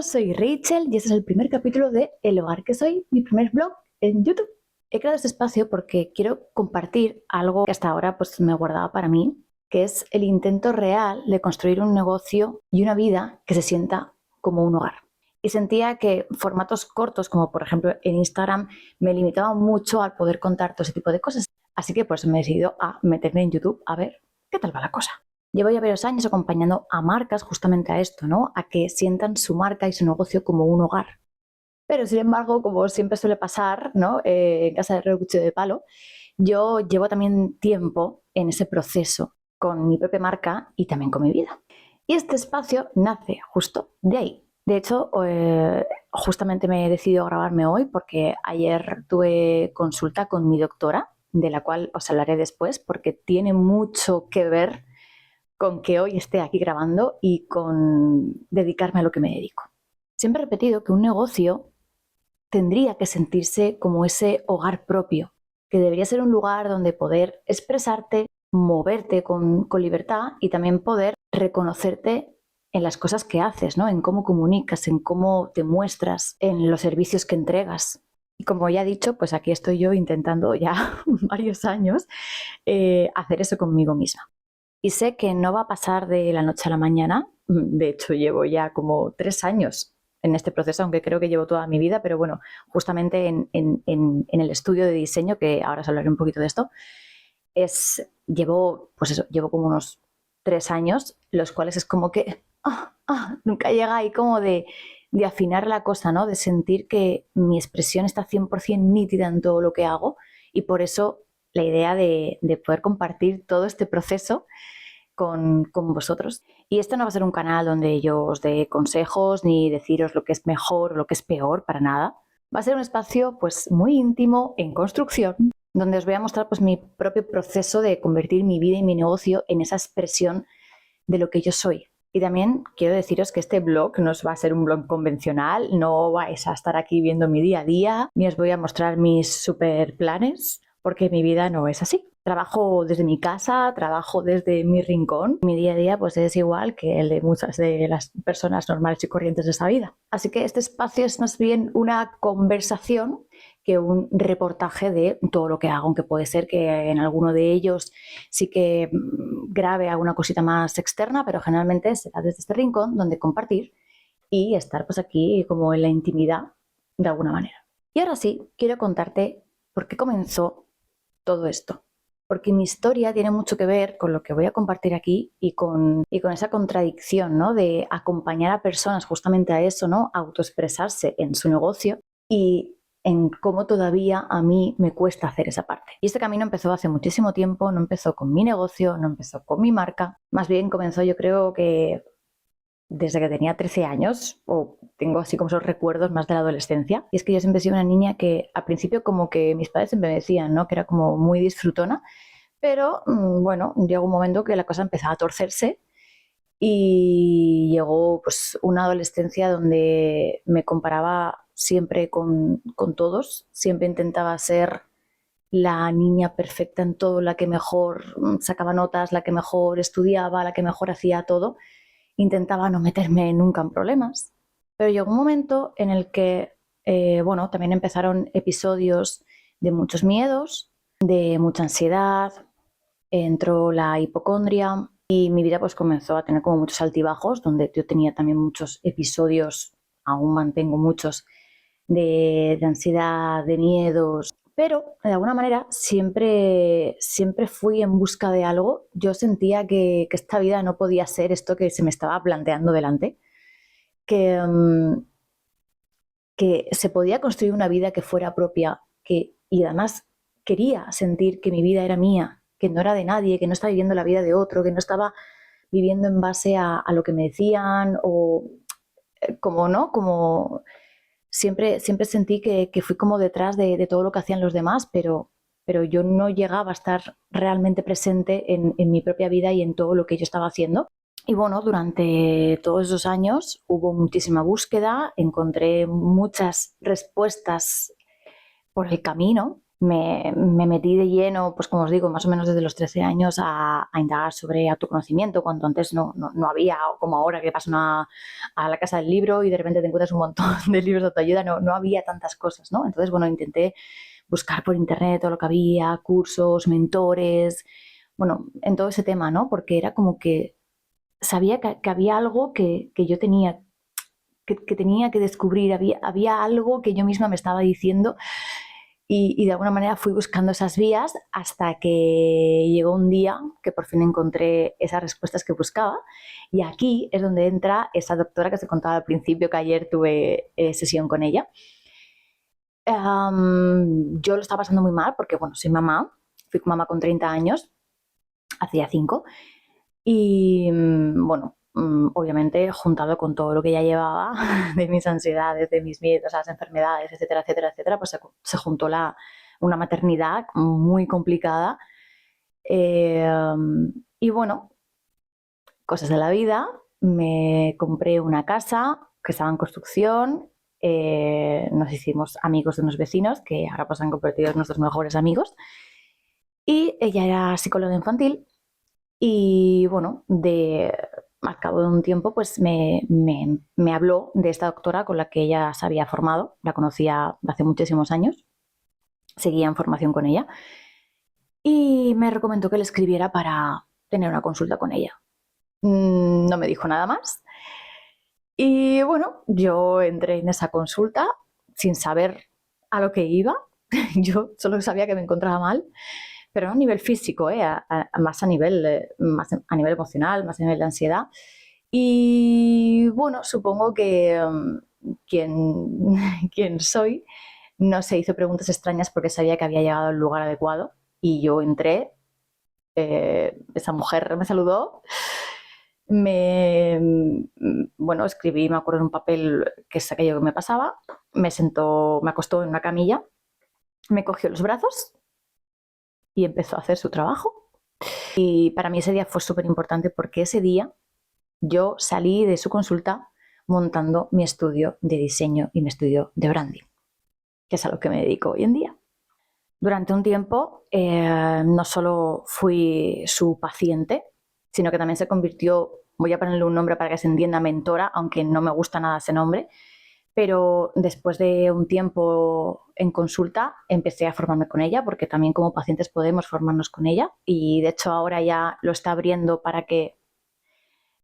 soy Rachel y este es el primer capítulo de El Hogar que Soy, mi primer blog en YouTube. He creado este espacio porque quiero compartir algo que hasta ahora pues, me guardaba para mí, que es el intento real de construir un negocio y una vida que se sienta como un hogar. Y sentía que formatos cortos, como por ejemplo en Instagram, me limitaban mucho al poder contar todo ese tipo de cosas. Así que por eso me he decidido a meterme en YouTube a ver qué tal va la cosa. Llevo ya varios años acompañando a marcas justamente a esto, ¿no? A que sientan su marca y su negocio como un hogar. Pero sin embargo, como siempre suele pasar, ¿no? En casa de cuchillo de palo, yo llevo también tiempo en ese proceso con mi propia marca y también con mi vida. Y este espacio nace justo de ahí. De hecho, justamente me he decidido grabarme hoy porque ayer tuve consulta con mi doctora, de la cual os hablaré después, porque tiene mucho que ver con que hoy esté aquí grabando y con dedicarme a lo que me dedico. Siempre he repetido que un negocio tendría que sentirse como ese hogar propio, que debería ser un lugar donde poder expresarte, moverte con libertad y también poder reconocerte en las cosas que haces, ¿no? En cómo comunicas, en cómo te muestras, en los servicios que entregas. Y como ya he dicho, pues aquí estoy yo intentando ya varios años hacer eso conmigo misma. Y sé que no va a pasar de la noche a la mañana. De hecho, llevo ya como 3 años en este proceso, aunque creo que llevo toda mi vida, pero bueno, justamente en el estudio de diseño, que ahora os hablaré un poquito de esto, llevo como unos 3 años, los cuales es como que nunca llega ahí como de afinar la cosa, ¿no? De sentir que mi expresión está 100% nítida en todo lo que hago y por eso la idea de poder compartir todo este proceso con vosotros. Y esto no va a ser un canal donde yo os dé consejos ni deciros lo que es mejor o lo que es peor, para nada. Va a ser un espacio pues muy íntimo, en construcción, donde os voy a mostrar pues mi propio proceso de convertir mi vida y mi negocio en esa expresión de lo que yo soy. Y también quiero deciros que este blog no va a ser un blog convencional, no vais a estar aquí viendo mi día a día, ni os voy a mostrar mis super planes, porque mi vida no es así. Trabajo desde mi casa, trabajo desde mi rincón. Mi día a día pues es igual que el de muchas de las personas normales y corrientes de esta vida. Así que este espacio es más bien una conversación que un reportaje de todo lo que hago, aunque puede ser que en alguno de ellos sí que grabe alguna cosita más externa, pero generalmente será desde este rincón donde compartir y estar pues aquí como en la intimidad de alguna manera. Y ahora sí, quiero contarte por qué comenzó todo esto. Porque mi historia tiene mucho que ver con lo que voy a compartir aquí y con esa contradicción, ¿no? De acompañar a personas justamente a eso, ¿no? A autoexpresarse en su negocio y en cómo todavía a mí me cuesta hacer esa parte. Y este camino empezó hace muchísimo tiempo, no empezó con mi negocio, no empezó con mi marca, más bien comenzó yo creo que desde que tenía 13 años, o tengo así como esos recuerdos más de la adolescencia. Y es que yo siempre he sido una niña que al principio como que mis padres siempre me decían, ¿no? Que era como muy disfrutona, pero bueno, llegó un momento que la cosa empezaba a torcerse y llegó pues una adolescencia donde me comparaba siempre con todos, siempre intentaba ser la niña perfecta en todo, la que mejor sacaba notas, la que mejor estudiaba, la que mejor hacía todo. Intentaba no meterme nunca en problemas, pero llegó un momento en el que, bueno, también empezaron episodios de muchos miedos, de mucha ansiedad, entró la hipocondria y mi vida pues comenzó a tener como muchos altibajos, donde yo tenía también muchos episodios, aún mantengo muchos, de ansiedad, de miedos, pero de alguna manera siempre fui en busca de algo. Yo sentía que esta vida no podía ser esto que se me estaba planteando delante, que, que se podía construir una vida que fuera propia, y además quería sentir que mi vida era mía, que no era de nadie, que no estaba viviendo la vida de otro, que no estaba viviendo en base a lo que me decían o como no, como siempre sentí que fui como detrás de todo lo que hacían los demás, pero yo no llegaba a estar realmente presente en mi propia vida y en todo lo que yo estaba haciendo. Y bueno, durante todos esos años hubo muchísima búsqueda, encontré muchas respuestas por el camino Me metí de lleno, pues como os digo, más o menos desde los 13 años a indagar sobre autoconocimiento, cuando antes no había, como ahora que vas a la casa del libro y de repente te encuentras un montón de libros de autoayuda, no había tantas cosas, ¿no? Entonces, bueno, intenté buscar por internet todo lo que había, cursos, mentores, bueno, en todo ese tema, ¿no? Porque era como que sabía que había algo que yo tenía que tenía que descubrir, había algo que yo misma me estaba diciendo y de alguna manera fui buscando esas vías hasta que llegó un día que por fin encontré esas respuestas que buscaba. Y aquí es donde entra esa doctora que os he contado al principio, que ayer tuve sesión con ella. Yo lo estaba pasando muy mal porque, bueno, soy mamá, fui mamá con 30 años, hacía 5, y bueno, obviamente juntado con todo lo que ya llevaba, de mis ansiedades, de mis miedos a las enfermedades, etcétera, etcétera, etcétera, pues se juntó una maternidad muy complicada. Eh, y bueno, cosas de la vida, me compré una casa que estaba en construcción, nos hicimos amigos de unos vecinos que ahora pues han convertido en nuestros mejores amigos, y ella era psicóloga infantil. Y bueno, al cabo de un tiempo, pues me habló de esta doctora con la que ella se había formado, la conocía hace muchísimos años, seguía en formación con ella, y me recomendó que le escribiera para tener una consulta con ella. No me dijo nada más. Y bueno, yo entré en esa consulta sin saber a lo que iba. Yo solo sabía que me encontraba mal, pero no a nivel físico, más más a nivel emocional, más a nivel de ansiedad. Y bueno, supongo que quien, quien soy no se hizo preguntas extrañas porque sabía que había llegado al lugar adecuado y yo entré, esa mujer me saludó, bueno, escribí, me acuerdo en un papel que es aquello que me pasaba, me acostó en una camilla, me cogió los brazos y empezó a hacer su trabajo. Y para mí ese día fue súper importante porque ese día yo salí de su consulta montando mi estudio de diseño y mi estudio de branding, que es a lo que me dedico hoy en día. Durante un tiempo no solo fui su paciente, sino que también se convirtió, voy a ponerle un nombre para que se entienda, mentora, aunque no me gusta nada ese nombre, pero después de un tiempo en consulta empecé a formarme con ella, porque también como pacientes podemos formarnos con ella, y de hecho ahora ya lo está abriendo para que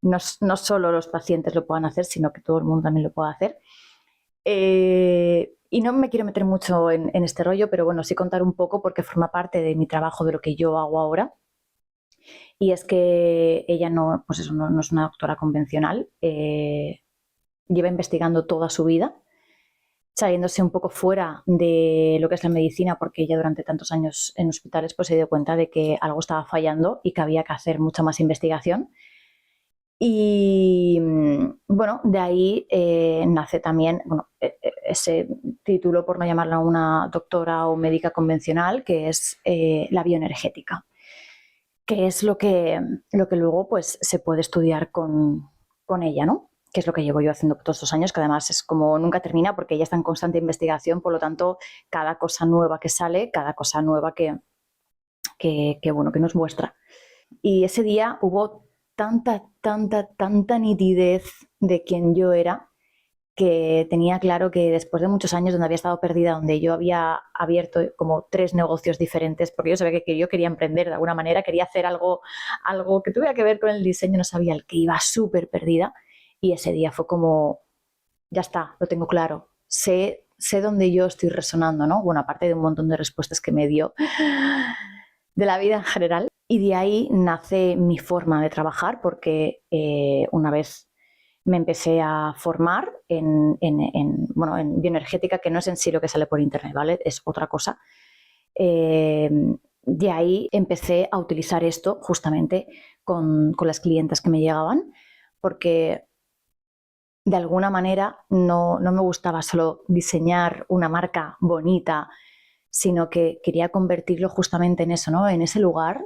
no solo los pacientes lo puedan hacer, sino que todo el mundo también lo pueda hacer. Y no me quiero meter mucho en este rollo, pero bueno, sí contar un poco porque forma parte de mi trabajo, de lo que yo hago ahora. Y es que ella no, pues eso, no es una doctora convencional, lleva investigando toda su vida, saliéndose un poco fuera de lo que es la medicina, porque ella durante tantos años en hospitales pues se dio cuenta de que algo estaba fallando y que había que hacer mucha más investigación. Y bueno, de ahí nace también bueno, ese título, por no llamarla una doctora o médica convencional, que es la bioenergética, que es lo que luego pues, se puede estudiar con ella, ¿no? Que es lo que llevo yo haciendo todos estos años, que además es como nunca termina porque ella está en constante investigación, por lo tanto, cada cosa nueva que sale, cada cosa nueva bueno, que nos muestra. Y ese día hubo tanta nitidez de quién yo era, que tenía claro que después de muchos años donde había estado perdida, donde yo había abierto como 3 negocios diferentes, porque yo sabía que yo quería emprender de alguna manera, quería hacer algo que tuviera que ver con el diseño, no sabía, el que iba súper perdida. Y ese día fue como, ya está, lo tengo claro, sé dónde yo estoy resonando, ¿no? Bueno, aparte de un montón de respuestas que me dio de la vida en general. Y de ahí nace mi forma de trabajar, porque una vez me empecé a formar bueno, en bioenergética, que no es en sí lo que sale por internet, ¿vale? Es otra cosa. De ahí empecé a utilizar esto justamente con las clientas que me llegaban, porque de alguna manera no me gustaba solo diseñar una marca bonita, sino que quería convertirlo justamente en eso, ¿no? En ese lugar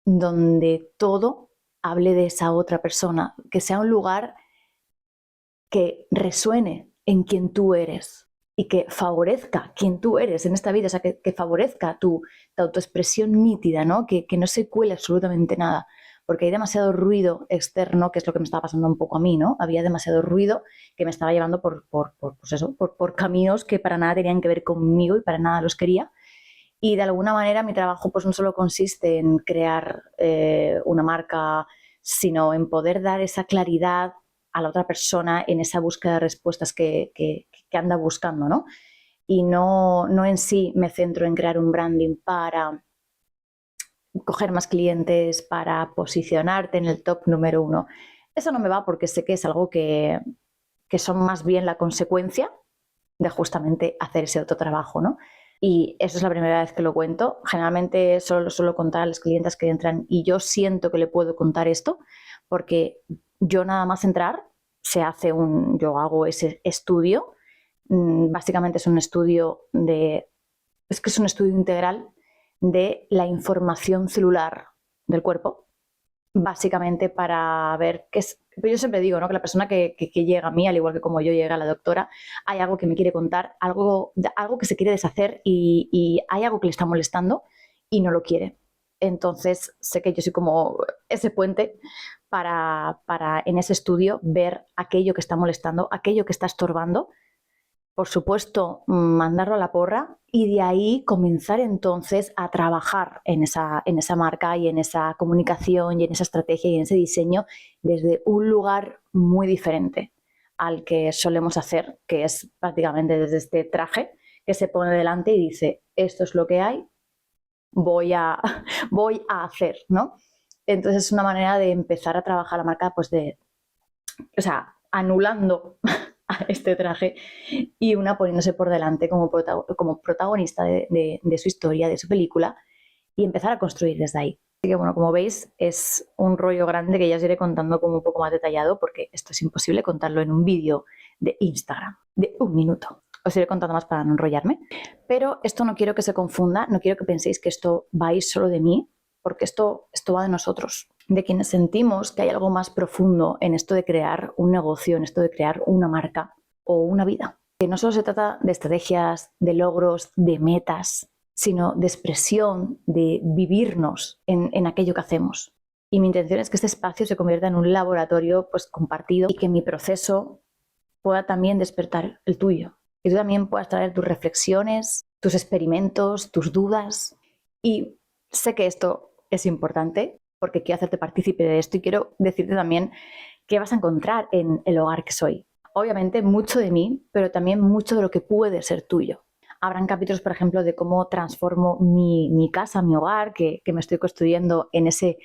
donde todo hable de esa otra persona, que sea un lugar que resuene en quien tú eres. y que favorezca quien tú eres en esta vida, o sea, que favorezca tu autoexpresión nítida, ¿no? Que no se cuele absolutamente nada, porque hay demasiado ruido externo, que es lo que me estaba pasando un poco a mí, ¿no? Había demasiado ruido que me estaba llevando pues eso, por caminos que para nada tenían que ver conmigo y para nada los quería. Y de alguna manera mi trabajo pues no solo consiste en crear una marca, sino en poder dar esa claridad a la otra persona en esa búsqueda de respuestas que anda buscando, ¿no? Y no en sí me centro en crear un branding para coger más clientes, para posicionarte en el top número 1. Eso no me va porque sé que es algo que son más bien la consecuencia de justamente hacer ese autotrabajo, ¿no? Y eso es la primera vez que lo cuento. Generalmente solo lo suelo contar a las clientas que entran y yo siento que le puedo contar esto porque yo nada más entrar yo hago ese estudio. Básicamente es un estudio es que es un estudio integral de la información celular del cuerpo, básicamente para ver qué es. Yo siempre digo, ¿no?, que la persona que llega a mí, al igual que como yo llegué a la doctora, hay algo que me quiere contar, algo que se quiere deshacer y hay algo que le está molestando y no lo quiere. Entonces sé que yo soy como ese puente para en ese estudio ver aquello que está molestando, aquello que está estorbando, por supuesto, mandarlo a la porra y de ahí comenzar entonces a trabajar en esa marca y en esa comunicación y en esa estrategia y en ese diseño desde un lugar muy diferente al que solemos hacer, que es prácticamente desde este traje que se pone delante y dice, esto es lo que hay, voy a hacer, ¿no? Entonces es una manera de empezar a trabajar la marca, pues anulando a este traje y una poniéndose por delante como protagonista de su historia, de su película, y empezar a construir desde ahí. Así que bueno, como veis, es un rollo grande que ya os iré contando como un poco más detallado, porque esto es imposible contarlo en un vídeo de Instagram de 1 minuto. Os iré contando más para no enrollarme, pero esto no quiero que se confunda, no quiero que penséis que esto va a ir solo de mí, porque esto va de nosotros, de quienes sentimos que hay algo más profundo en esto de crear un negocio, en esto de crear una marca o una vida. Que no solo se trata de estrategias, de logros, de metas, sino de expresión, de vivirnos en aquello que hacemos. Y mi intención es que este espacio se convierta en un laboratorio pues compartido y que mi proceso pueda también despertar el tuyo. Que tú también puedas traer tus reflexiones, tus experimentos, tus dudas. Y sé que esto es importante porque quiero hacerte partícipe de esto y quiero decirte también qué vas a encontrar en el hogar que soy. Obviamente mucho de mí, pero también mucho de lo que puede ser tuyo. Habrán capítulos, por ejemplo, de cómo transformo mi casa, mi hogar, que me estoy construyendo en ese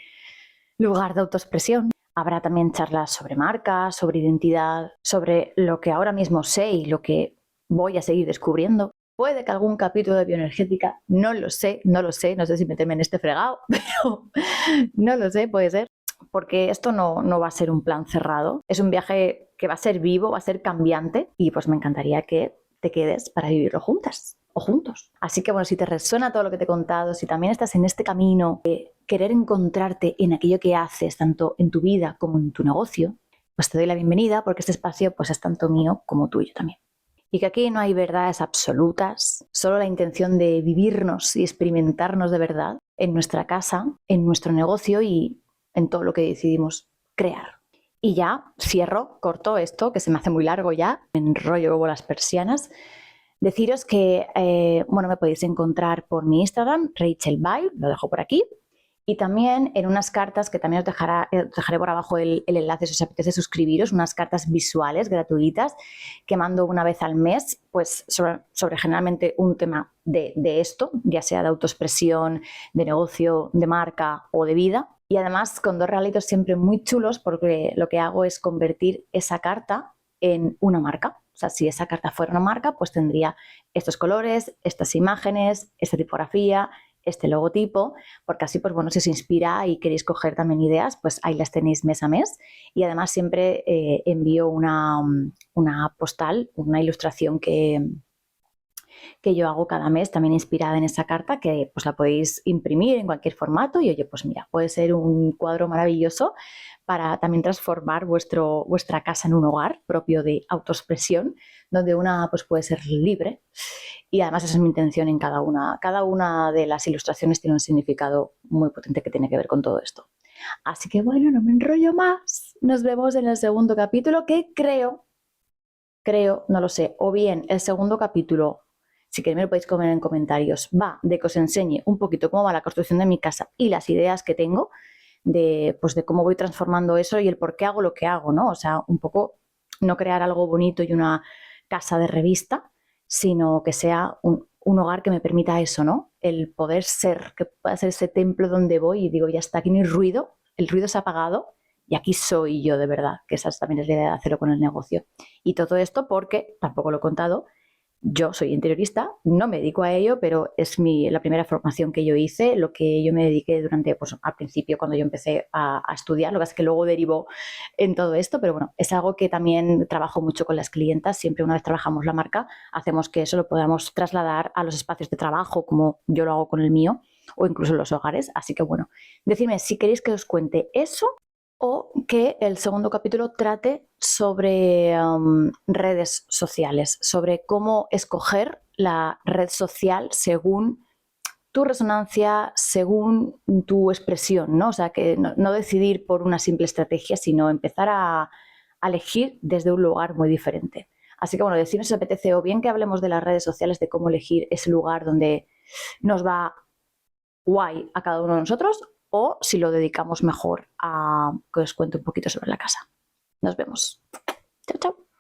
lugar de autoexpresión. Habrá también charlas sobre marca, sobre identidad, sobre lo que ahora mismo sé y lo que voy a seguir descubriendo. Puede que algún capítulo de bioenergética, no lo sé, no sé si meterme en este fregado, pero no lo sé, puede ser, porque esto no va a ser un plan cerrado, es un viaje que va a ser vivo, va a ser cambiante y pues me encantaría que te quedes para vivirlo juntas o juntos. Así que bueno, si te resuena todo lo que te he contado, si también estás en este camino de querer encontrarte en aquello que haces, tanto en tu vida como en tu negocio, pues te doy la bienvenida porque este espacio pues es tanto mío como tuyo también. Y que aquí no hay verdades absolutas, solo la intención de vivirnos y experimentarnos de verdad en nuestra casa, en nuestro negocio y en todo lo que decidimos crear. Y ya cierro, corto esto, que se me hace muy largo ya, me enrollo como las persianas. Deciros que, me podéis encontrar por mi Instagram, Rachel Bile, lo dejo por aquí. Y también en unas cartas que también os dejaré por abajo el enlace si os apetece suscribiros, unas cartas visuales gratuitas que mando una vez al mes, pues sobre generalmente un tema de esto, ya sea de autoexpresión, de negocio, de marca o de vida. Y además con 2 regalitos siempre muy chulos porque lo que hago es convertir esa carta en una marca. O sea, si esa carta fuera una marca, pues tendría estos colores, estas imágenes, esta tipografía, este logotipo, porque así, pues bueno, si os inspira y queréis coger también ideas, pues ahí las tenéis mes a mes. Y además siempre envío una postal, una ilustración que que yo hago cada mes, también inspirada en esa carta, que pues la podéis imprimir en cualquier formato y oye, pues mira, puede ser un cuadro maravilloso para también transformar vuestra casa en un hogar propio de autoexpresión, donde una pues puede ser libre. Y además esa es mi intención en cada una. Cada una de las ilustraciones tiene un significado muy potente que tiene que ver con todo esto. Así que bueno, no me enrollo más. Nos vemos en el segundo capítulo que creo, no lo sé, o bien el segundo capítulo, si queréis me lo podéis comer en comentarios, va de que os enseñe un poquito cómo va la construcción de mi casa y las ideas que tengo de, pues de cómo voy transformando eso y el por qué hago lo que hago, ¿no? O sea, un poco no crear algo bonito y una casa de revista, sino que sea un hogar que me permita eso, ¿no? El poder ser, que pueda ser ese templo donde voy y digo, ya está, aquí no hay ruido, el ruido se ha apagado y aquí soy yo de verdad, que esa también es la idea de hacerlo con el negocio. Y todo esto porque, tampoco lo he contado, yo soy interiorista, no me dedico a ello, pero es la primera formación que yo hice, lo que yo me dediqué durante, pues al principio cuando yo empecé a estudiar, lo que es que luego derivó en todo esto, pero bueno, es algo que también trabajo mucho con las clientas, siempre una vez trabajamos la marca, hacemos que eso lo podamos trasladar a los espacios de trabajo, como yo lo hago con el mío, o incluso en los hogares, así que bueno, decidme si queréis que os cuente eso o que el segundo capítulo trate sobre redes sociales, sobre cómo escoger la red social según tu resonancia, según tu expresión, ¿no? O sea, que no decidir por una simple estrategia, sino empezar a elegir desde un lugar muy diferente. Así que bueno, decidme si os apetece o bien que hablemos de las redes sociales, de cómo elegir ese lugar donde nos va guay a cada uno de nosotros, o si lo dedicamos mejor a que os cuente un poquito sobre la casa. Nos vemos. Chao, chao.